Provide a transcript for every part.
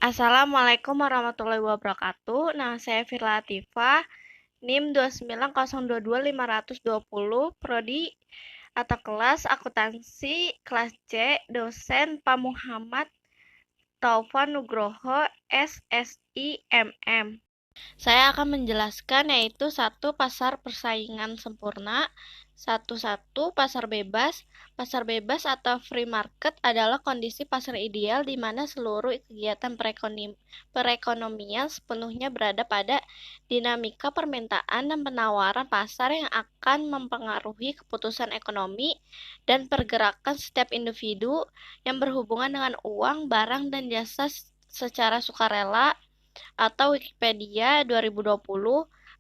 Assalamualaikum warahmatullahi wabarakatuh. Nama saya Firla Latifah, NIM 290022520, Prodi atau kelas akuntansi kelas C, dosen Pak Muhammad Taufan Nugroho, SSI MM. Saya akan menjelaskan yaitu satu pasar persaingan sempurna, satu pasar bebas. Pasar bebas atau free market adalah kondisi pasar ideal di mana seluruh kegiatan perekonomian sepenuhnya berada pada dinamika permintaan dan penawaran pasar yang akan mempengaruhi keputusan ekonomi dan pergerakan setiap individu yang berhubungan dengan uang, barang, dan jasa secara sukarela atau Wikipedia 2020.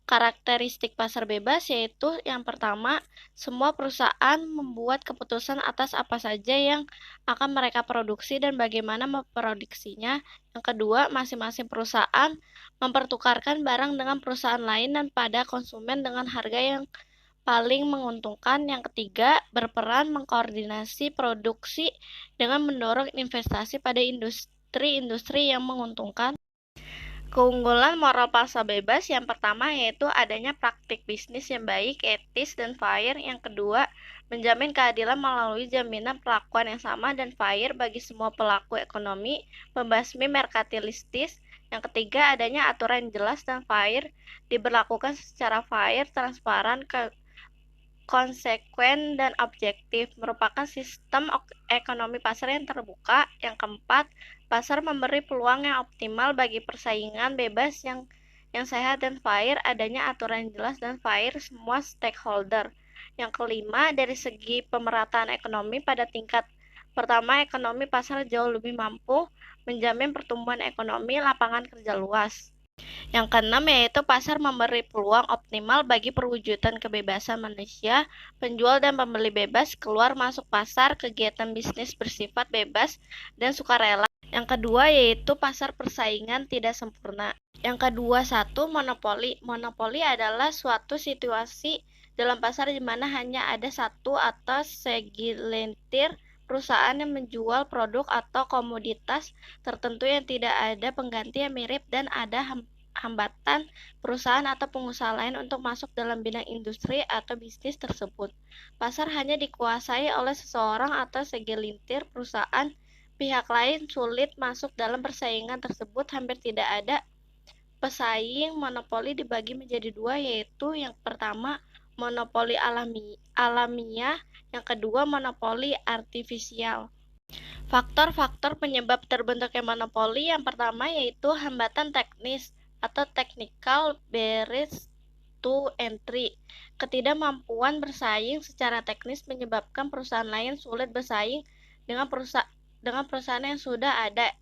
Karakteristik pasar bebas yaitu yang pertama, semua perusahaan membuat keputusan atas apa saja yang akan mereka produksi dan bagaimana memproduksinya. Yang kedua, masing-masing perusahaan mempertukarkan barang dengan perusahaan lain dan pada konsumen dengan harga yang paling menguntungkan. Yang ketiga, berperan mengkoordinasi produksi dengan mendorong investasi pada industri-industri yang menguntungkan. Keunggulan moral pasar bebas yang pertama yaitu adanya praktik bisnis yang baik, etis, dan fair. Yang kedua, menjamin keadilan melalui jaminan perlakuan yang sama dan fair bagi semua pelaku ekonomi, membasmi merkantilistis. Yang ketiga, adanya aturan yang jelas dan fair, diberlakukan secara fair, transparan, konsekuen, dan objektif, merupakan sistem ekonomi pasar yang terbuka. Yang keempat, pasar memberi peluang yang optimal bagi persaingan bebas yang sehat dan fair, adanya aturan yang jelas dan fair semua stakeholder. Yang kelima, dari segi pemerataan ekonomi pada tingkat pertama, ekonomi pasar jauh lebih mampu menjamin pertumbuhan ekonomi, lapangan kerja luas. Yang keenam yaitu pasar memberi peluang optimal bagi perwujudan kebebasan manusia, penjual dan pembeli bebas, keluar masuk pasar, kegiatan bisnis bersifat bebas dan sukarela. Yang kedua yaitu pasar persaingan tidak sempurna. Yang kedua, satu, monopoli. Monopoli adalah suatu situasi dalam pasar di mana hanya ada satu atau segelintir perusahaan yang menjual produk atau komoditas tertentu yang tidak ada pengganti yang mirip dan ada hambatan perusahaan atau pengusaha lain untuk masuk dalam bidang industri atau bisnis tersebut. Pasar hanya dikuasai oleh seseorang atau segelintir perusahaan. Pihak lain sulit masuk dalam persaingan tersebut. Hampir tidak ada pesaing. Monopoli dibagi menjadi dua, yaitu yang pertama monopoli alamiah, yang kedua monopoli artifisial. Faktor-faktor penyebab terbentuknya monopoli yang pertama yaitu hambatan teknis atau technical barriers to entry. Ketidakmampuan bersaing secara teknis menyebabkan perusahaan lain sulit bersaing dengan perusahaan yang sudah ada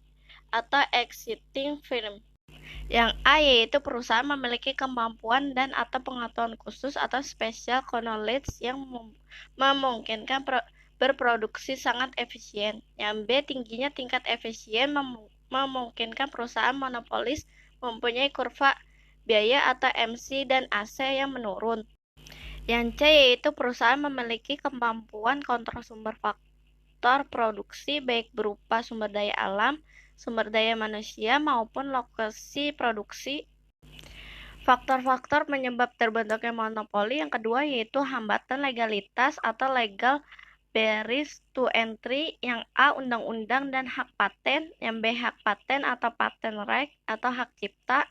atau existing firm. Yang A yaitu perusahaan memiliki kemampuan dan atau pengetahuan khusus atau special knowledge yang memungkinkan berproduksi sangat efisien. Yang B, tingginya tingkat efisien memungkinkan perusahaan monopolis mempunyai kurva biaya atau MC dan AC yang menurun. Yang C yaitu perusahaan memiliki kemampuan kontrol sumber faktor produksi baik berupa sumber daya alam, sumber daya manusia maupun lokasi produksi. Faktor-faktor penyebab terbentuknya monopoli yang kedua yaitu hambatan legalitas atau legal barriers to entry. Yang A, undang-undang dan hak paten. Yang B, hak paten atau patent right atau hak cipta.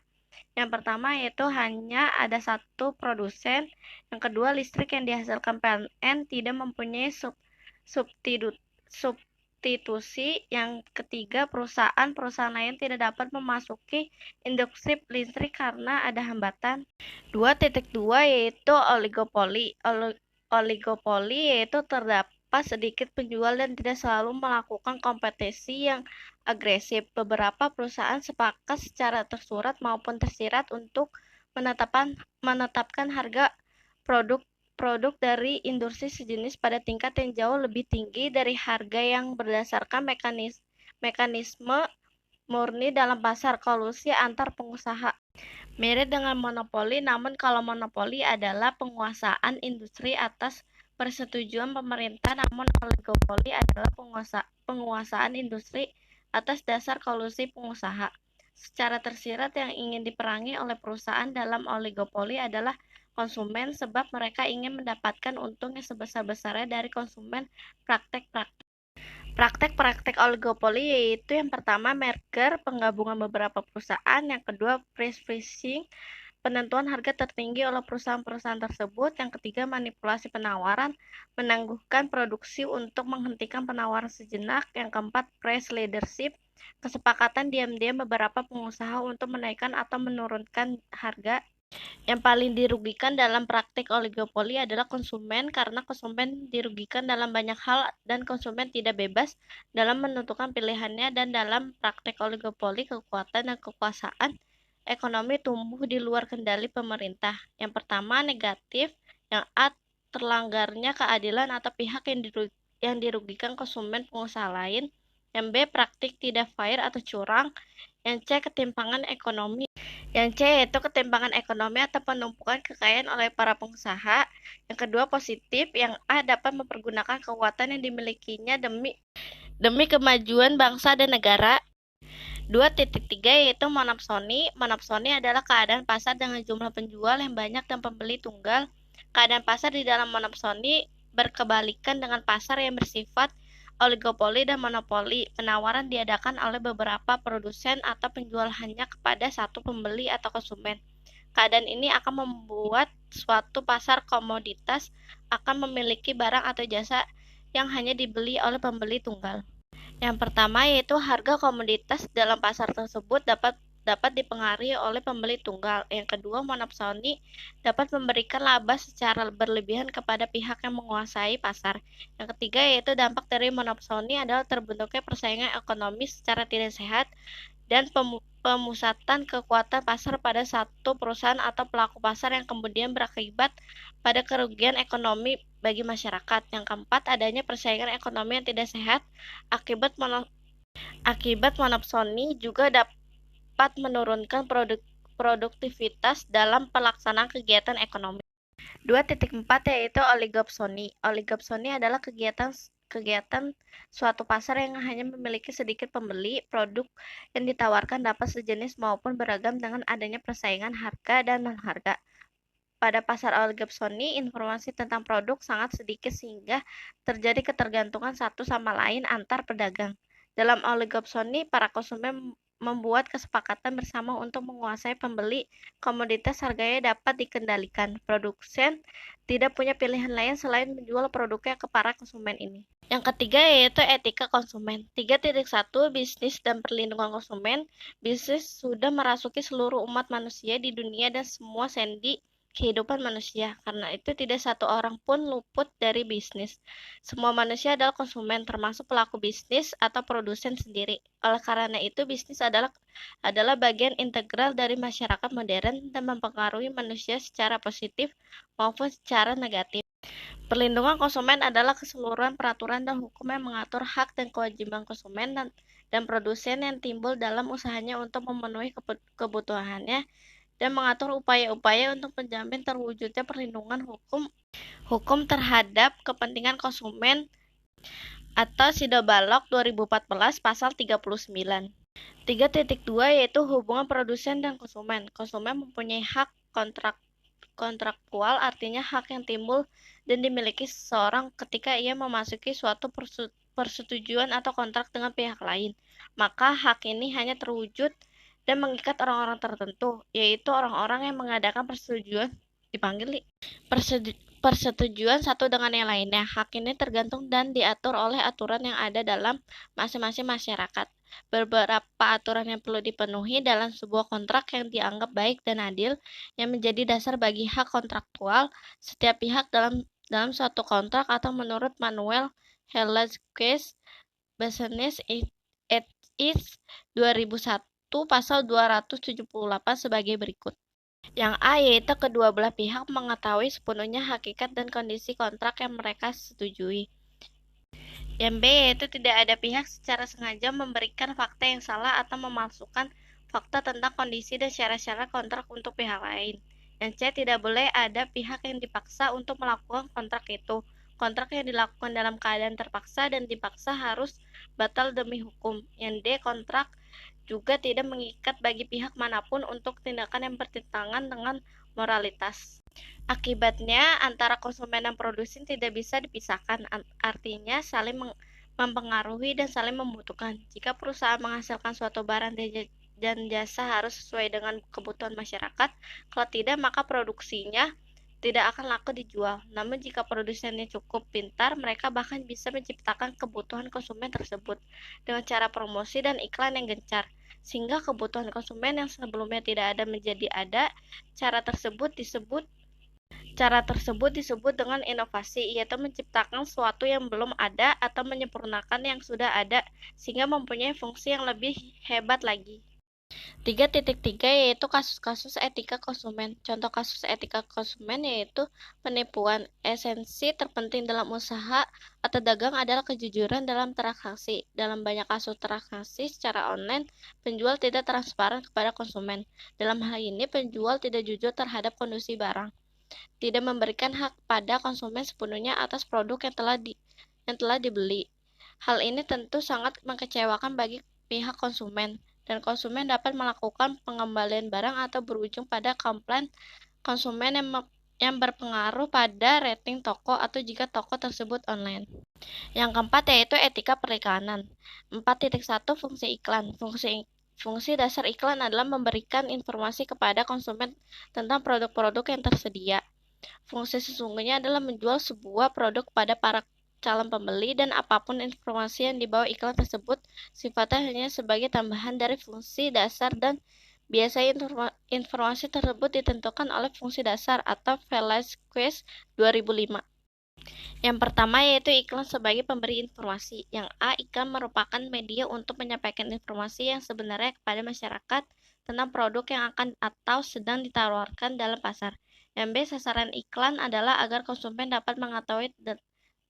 Yang pertama yaitu hanya ada satu produsen. Yang kedua, listrik yang dihasilkan PLN tidak mempunyai substitusi. Yang ketiga, perusahaan lain tidak dapat memasuki industri listrik karena ada hambatan. 2.2 yaitu oligopoli. Oligopoli yaitu terdapat sedikit penjual dan tidak selalu melakukan kompetisi yang agresif. Beberapa perusahaan sepakat secara tersurat maupun tersirat untuk menetapkan harga produk dari industri sejenis pada tingkat yang jauh lebih tinggi dari harga yang berdasarkan mekanisme murni dalam pasar, kolusi antar pengusaha. Mirip dengan monopoli, namun kalau monopoli adalah penguasaan industri atas persetujuan pemerintah, namun oligopoli adalah penguasaan industri atas dasar kolusi pengusaha. secara tersirat yang ingin diperangi oleh perusahaan dalam oligopoli adalah konsumen sebab mereka ingin mendapatkan untung yang sebesar-besarnya dari konsumen. Praktek-praktek oligopoli yaitu yang pertama merger, penggabungan beberapa perusahaan, yang kedua price fixing, penentuan harga tertinggi oleh perusahaan-perusahaan tersebut, yang ketiga manipulasi penawaran, menangguhkan produksi untuk menghentikan penawaran sejenak, yang keempat price leadership, kesepakatan diam-diam beberapa pengusaha untuk menaikkan atau menurunkan harga. Yang paling dirugikan dalam praktik oligopoli adalah konsumen karena konsumen dirugikan dalam banyak hal dan konsumen tidak bebas dalam menentukan pilihannya, dan dalam praktik oligopoli kekuatan dan kekuasaan ekonomi tumbuh di luar kendali pemerintah. Yang pertama negatif, yang A terlanggarnya keadilan atau pihak yang dirugikan konsumen pengusaha lain. Yang B praktik tidak fair atau curang. Yang C ketimpangan ekonomi. Yang C yaitu ketimpangan ekonomi atau penumpukan kekayaan oleh para pengusaha. Yang kedua positif, yang A dapat mempergunakan kekuatan yang dimilikinya demi kemajuan bangsa dan negara. 2.3 yaitu monopsoni. Monopsoni adalah keadaan pasar dengan jumlah penjual yang banyak dan pembeli tunggal. Keadaan pasar di dalam monopsoni berkebalikan dengan pasar yang bersifat oligopoli dan monopoli. Penawaran diadakan oleh beberapa produsen atau penjual hanya kepada satu pembeli atau konsumen. Keadaan ini akan membuat suatu pasar komoditas akan memiliki barang atau jasa yang hanya dibeli oleh pembeli tunggal. Yang pertama yaitu harga komoditas dalam pasar tersebut dapat dipengaruhi oleh pembeli tunggal. Yang kedua, monopsoni dapat memberikan laba secara berlebihan kepada pihak yang menguasai pasar. Yang ketiga yaitu dampak dari monopsoni adalah terbentuknya persaingan ekonomi secara tidak sehat dan pemusatan kekuatan pasar pada satu perusahaan atau pelaku pasar yang kemudian berakibat pada kerugian ekonomi bagi masyarakat. Yang keempat, adanya persaingan ekonomi yang tidak sehat akibat monopsoni juga dapat menurunkan produktivitas dalam pelaksanaan kegiatan ekonomi. 2.4 yaitu oligopsoni. Oligopsoni adalah kegiatan suatu pasar yang hanya memiliki sedikit pembeli. Produk yang ditawarkan dapat sejenis maupun beragam dengan adanya persaingan harga dan non-harga. Pada pasar oligopsoni, informasi tentang produk sangat sedikit sehingga terjadi ketergantungan satu sama lain antar pedagang. Dalam oligopsoni, para konsumen membuat kesepakatan bersama untuk menguasai pembeli. Komoditas harganya dapat dikendalikan. Produsen tidak punya pilihan lain selain menjual produknya ke para konsumen ini. Yang ketiga yaitu etika konsumen. 3.1 bisnis dan perlindungan konsumen. Bisnis sudah merasuki seluruh umat manusia di dunia dan semua sendi kehidupan manusia. Karena itu tidak satu orang pun luput dari bisnis. Semua manusia adalah konsumen, termasuk pelaku bisnis atau produsen sendiri. Oleh karena itu, bisnis adalah bagian integral dari masyarakat modern dan mempengaruhi manusia secara positif maupun secara negatif. Perlindungan konsumen adalah keseluruhan peraturan dan hukum yang mengatur hak dan kewajiban konsumen dan produsen yang timbul dalam usahanya untuk memenuhi kebutuhannya dan mengatur upaya-upaya untuk menjamin terwujudnya perlindungan hukum terhadap kepentingan konsumen atau Sidobalok 2014 pasal 39. 3.2 yaitu hubungan produsen dan konsumen. Konsumen mempunyai hak kontraktual, artinya hak yang timbul dan dimiliki seseorang ketika ia memasuki suatu persetujuan atau kontrak dengan pihak lain. Maka hak ini hanya terwujud dan mengikat orang-orang tertentu, yaitu orang-orang yang mengadakan persetujuan satu dengan yang lainnya. Hak ini tergantung dan diatur oleh aturan yang ada dalam masing-masing masyarakat. Beberapa aturan yang perlu dipenuhi dalam sebuah kontrak yang dianggap baik dan adil, yang menjadi dasar bagi hak kontraktual setiap pihak dalam suatu kontrak, atau menurut Manuel Velázquez Business Ethics 2001 pasal 278 sebagai berikut. Yang A yaitu kedua belah pihak mengetahui sepenuhnya hakikat dan kondisi kontrak yang mereka setujui. Yang B yaitu tidak ada pihak secara sengaja memberikan fakta yang salah atau memalsukan fakta tentang kondisi dan syarat-syarat kontrak untuk pihak lain. Yang C tidak boleh ada pihak yang dipaksa untuk melakukan kontrak itu. Kontrak yang dilakukan dalam keadaan terpaksa dan dipaksa harus batal demi hukum. Yang D kontrak juga tidak mengikat bagi pihak manapun untuk tindakan yang bertentangan dengan moralitas. Akibatnya, antara konsumen dan produsen tidak bisa dipisahkan, artinya saling mempengaruhi dan saling membutuhkan. Jika perusahaan menghasilkan suatu barang dan jasa harus sesuai dengan kebutuhan masyarakat, kalau tidak maka produksinya tidak akan laku dijual. Namun jika produsennya cukup pintar, mereka bahkan bisa menciptakan kebutuhan konsumen tersebut dengan cara promosi dan iklan yang gencar, sehingga kebutuhan konsumen yang sebelumnya tidak ada menjadi ada. Cara tersebut disebut dengan inovasi, yaitu menciptakan sesuatu yang belum ada atau menyempurnakan yang sudah ada, sehingga mempunyai fungsi yang lebih hebat lagi. 3.3 yaitu kasus-kasus etika konsumen. Contoh kasus etika konsumen yaitu penipuan. Esensi terpenting dalam usaha atau dagang adalah kejujuran dalam transaksi. Dalam banyak kasus transaksi secara online, penjual tidak transparan kepada konsumen. Dalam hal ini, penjual tidak jujur terhadap kondisi barang, tidak memberikan hak pada konsumen sepenuhnya atas produk yang telah dibeli. Hal ini tentu sangat mengecewakan bagi pihak konsumen, dan konsumen dapat melakukan pengembalian barang atau berujung pada komplain konsumen yang berpengaruh pada rating toko atau jika toko tersebut online. Yang keempat yaitu etika periklanan. 4.1 Fungsi iklan. Fungsi dasar iklan adalah memberikan informasi kepada konsumen tentang produk-produk yang tersedia. Fungsi sesungguhnya adalah menjual sebuah produk pada para calon pembeli, dan apapun informasi yang dibawa iklan tersebut sifatnya hanya sebagai tambahan dari fungsi dasar, dan biasanya informasi tersebut ditentukan oleh fungsi dasar atau Velasquez 2005. Yang pertama yaitu iklan sebagai pemberi informasi. Yang A, iklan merupakan media untuk menyampaikan informasi yang sebenarnya kepada masyarakat tentang produk yang akan atau sedang ditawarkan dalam pasar. Yang B, sasaran iklan adalah agar konsumen dapat mengetahui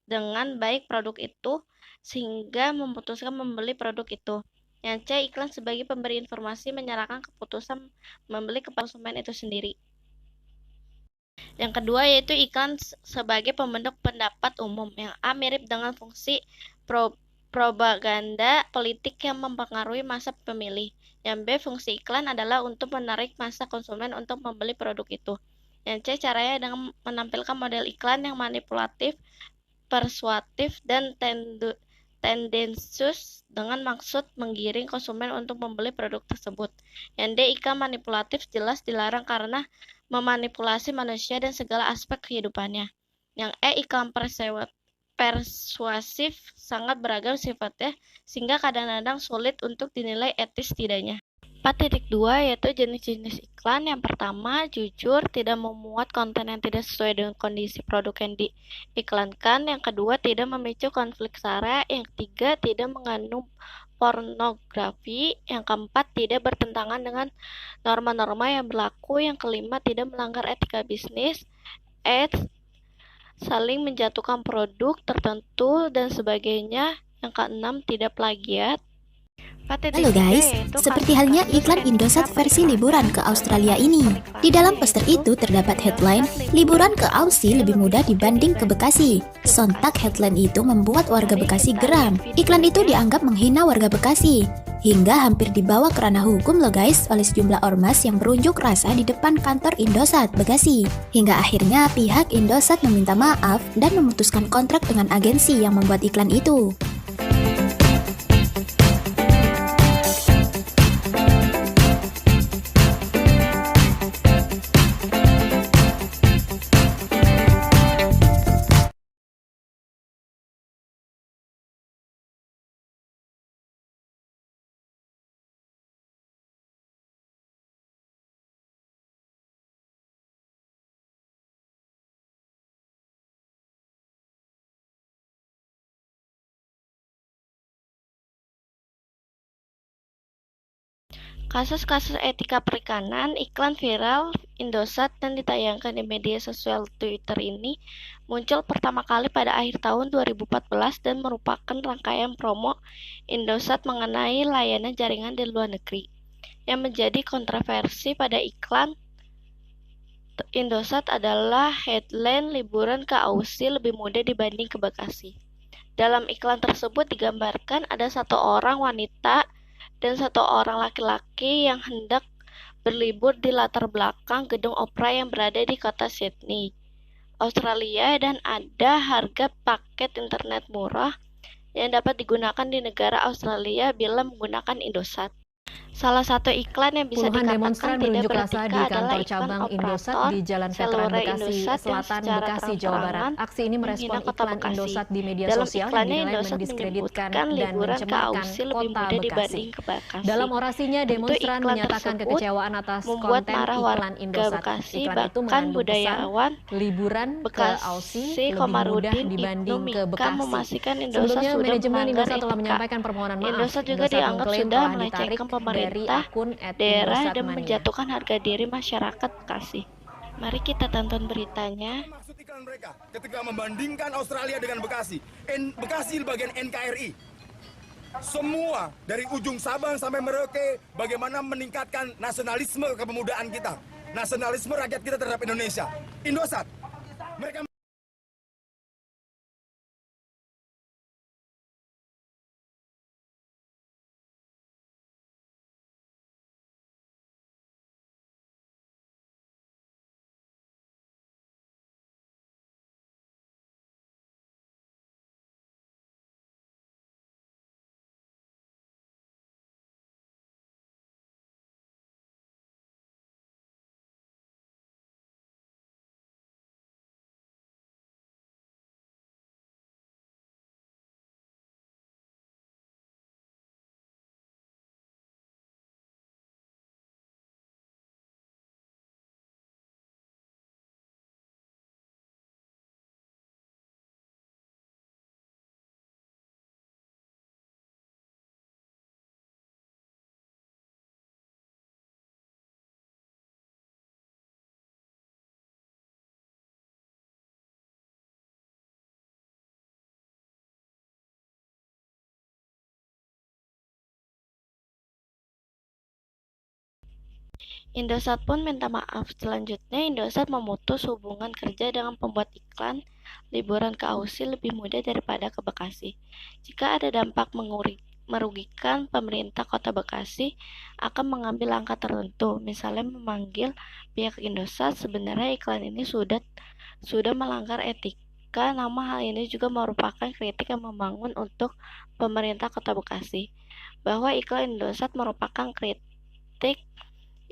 dengan baik produk itu sehingga memutuskan membeli produk itu. Yang C, iklan sebagai pemberi informasi menyerahkan keputusan membeli kepada konsumen itu sendiri. Yang kedua yaitu iklan sebagai pembentuk pendapat umum. Yang A, mirip dengan fungsi propaganda politik yang mempengaruhi masa pemilih. Yang B, fungsi iklan adalah untuk menarik masa konsumen untuk membeli produk itu. Yang C, caranya dengan menampilkan model iklan yang manipulatif, persuasif, dan tendensius dengan maksud menggiring konsumen untuk membeli produk tersebut. Yang D, iklan manipulatif jelas dilarang karena memanipulasi manusia dan segala aspek kehidupannya. Yang E, iklan persuasif sangat beragam sifatnya sehingga kadang-kadang sulit untuk dinilai etis tidaknya. 4.2 yaitu jenis-jenis iklan. Yang pertama, jujur, tidak memuat konten yang tidak sesuai dengan kondisi produk yang diiklankan. Yang kedua, tidak memicu konflik sara. Yang ketiga, tidak mengandung pornografi. Yang keempat, tidak bertentangan dengan norma-norma yang berlaku. Yang kelima, tidak melanggar etika bisnis, saling menjatuhkan produk tertentu, dan sebagainya. Yang keenam, tidak plagiat. Halo guys, seperti halnya iklan Indosat versi liburan ke Australia ini. Di dalam poster itu terdapat headline, liburan ke Aussie lebih mudah dibanding ke Bekasi. Sontak headline itu membuat warga Bekasi geram. Iklan itu dianggap menghina warga Bekasi. Hingga hampir dibawa ke ranah hukum loh guys oleh sejumlah ormas yang berunjuk rasa di depan kantor Indosat Bekasi. Hingga akhirnya pihak Indosat meminta maaf dan memutuskan kontrak dengan agensi yang membuat iklan itu. Kasus-kasus etika perikanan, iklan viral Indosat dan ditayangkan di media sosial Twitter ini muncul pertama kali pada akhir tahun 2014 dan merupakan rangkaian promo Indosat mengenai layanan jaringan di luar negeri. Yang menjadi kontroversi pada iklan Indosat adalah headline liburan ke Aussie lebih mudah dibanding ke Bekasi. Dalam iklan tersebut digambarkan ada satu orang wanita dan satu orang laki-laki yang hendak berlibur di latar belakang gedung opera yang berada di kota Sydney, Australia, dan ada harga paket internet murah yang dapat digunakan di negara Australia bila menggunakan Indosat. Salah satu iklan yang bisa Puluhan dikatakan demonstran tidak berunjuk rasa di beretika adalah kantor iklan cabang Indosat operator di Jalan Veteran seluler Bekasi Indosat yang Selatan, secara Bekasi, Jawa Barat. terang-terangan Aksi ini merespon menghina kota iklan Bekasi. Indosat di media Dalam sosial yang iklannya dinilai Indosat mendiskreditkan menyebutkan dan liburan ke mencemarkan Aussie lebih kota mudah Bekasi. dibanding ke Bekasi. Dalam orasinya, Tentu demonstran iklan menyatakan tersebut kekecewaan atas membuat konten marah iklan warga Indosat. Bekasi, Iklan itu bahkan mengandung pesan budayawan liburan ke Aussie Bekasi lebih mudah Komarudin dibanding Ibnu ke Mika Bekasi. memastikan Indosat Sebelumnya, sudah manajemen melanggar Indosat telah etika. menyampaikan permohonan maaf. Indosat juga Indosat dianggap mengklaim sudah telah ditarik melecehkan dari pemerintah akun daerah dan @indosatmania. menjatuhkan harga diri masyarakat Bekasi. Mari kita tonton beritanya. Maksud iklan mereka ketika membandingkan Australia dengan Bekasi, Bekasi bagian NKRI. Semua dari ujung Sabang sampai Merauke bagaimana meningkatkan nasionalisme kepemudaan kita, nasionalisme rakyat kita terhadap Indonesia. Indosat, mereka Indosat pun minta maaf. Selanjutnya, Indosat memutus hubungan kerja dengan pembuat iklan liburan ke Aussie lebih mudah daripada ke Bekasi. Jika ada dampak merugikan, pemerintah Kota Bekasi akan mengambil langkah tertentu, misalnya memanggil pihak Indosat. Sebenarnya iklan ini sudah melanggar etika, namun hal ini juga merupakan kritik yang membangun untuk pemerintah Kota Bekasi, bahwa iklan Indosat merupakan kritik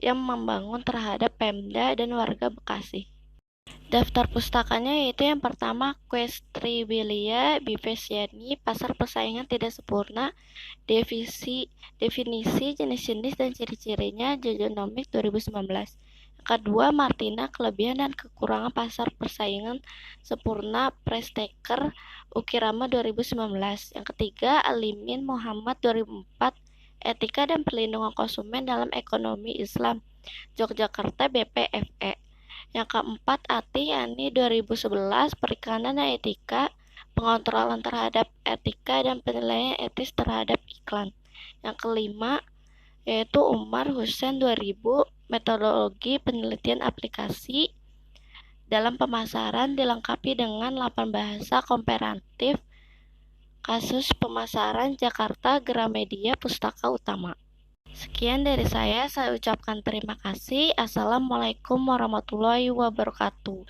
yang membangun terhadap Pemda dan warga Bekasi. Daftar pustakanya yaitu yang pertama Questribilia Bivesiani, Pasar Persaingan Tidak Sempurna, definisi jenis-jenis dan ciri-cirinya, Jojonomics 2019. Yang kedua Martina, kelebihan dan kekurangan pasar persaingan sempurna, Prestaker Ukirama 2019. Yang ketiga Alimin Muhammad 2004, Etika dan Perlindungan Konsumen dalam Ekonomi Islam, Yogyakarta BPFE. Yang keempat Ati Yani 2011, Perikanan dan Etika, Pengontrolan terhadap Etika dan Penilaian Etis terhadap Iklan. Yang kelima yaitu Umar Hussein 2000, Metodologi Penelitian Aplikasi dalam Pemasaran, dilengkapi dengan 8 bahasa komparatif. Kasus Pemasaran Jakarta, Gramedia Pustaka Utama. Sekian dari saya ucapkan terima kasih. Assalamualaikum warahmatullahi wabarakatuh.